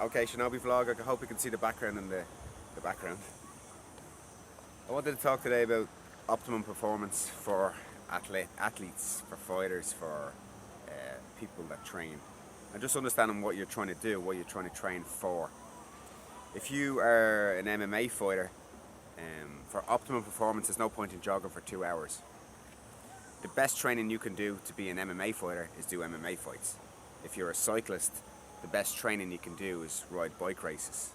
Okay, Shinobi vlog. I hope you can see the background in the background. I wanted to talk today about optimum performance for athletes, for fighters, for people that train, and just understanding what you're trying to do, what you're trying to train for. If you are an MMA fighter, for optimum performance, there's no point in jogging for 2 hours. The best training you can do to be an MMA fighter is do MMA fights. If you're a cyclist, the best training you can do is ride bike races.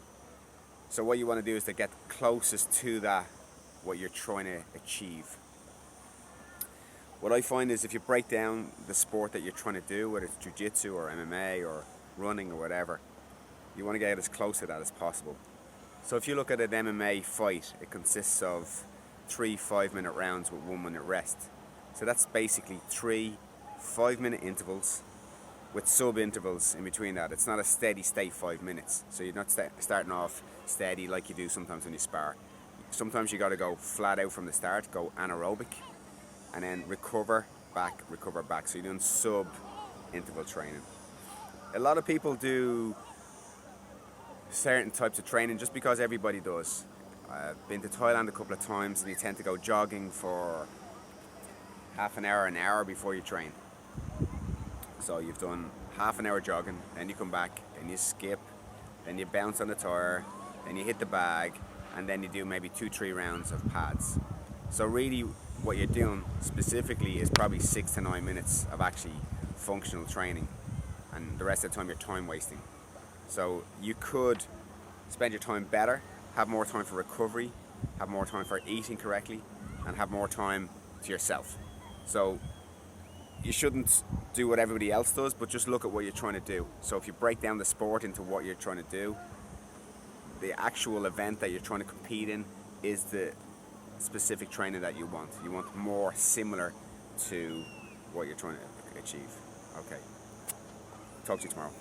So what you want to do is to get closest to that, what you're trying to achieve. What I find is if you break down the sport that you're trying to do, whether it's jiu-jitsu or MMA or running or whatever, you want to get as close to that as possible. So if you look at an MMA fight, it consists of 3 5-minute rounds with 1 minute rest. So that's basically 3 5-minute intervals with sub-intervals in between that. It's not a steady state 5 minutes. So you're not starting off steady like you do sometimes when you spar. Sometimes you got to go flat out from the start, go anaerobic, and then recover back. So you're doing sub-interval training. A lot of people do certain types of training just because everybody does. I've been to Thailand a couple of times, and you tend to go jogging for half an hour before you train. So you've done half an hour jogging, then you come back, then you skip, then you bounce on the tire, then you hit the bag, and then you do maybe 2-3 rounds of pads. So really what you're doing specifically is probably 6 to 9 minutes of actually functional training, and the rest of the time you're time wasting. So you could spend your time better, have more time for recovery, have more time for eating correctly, and have more time to yourself. So you shouldn't do what everybody else does, but just look at what you're trying to do. So if you break down the sport into what you're trying to do, the actual event that you're trying to compete in is the specific training that you want. You want more similar to what you're trying to achieve. Okay. Talk to you tomorrow.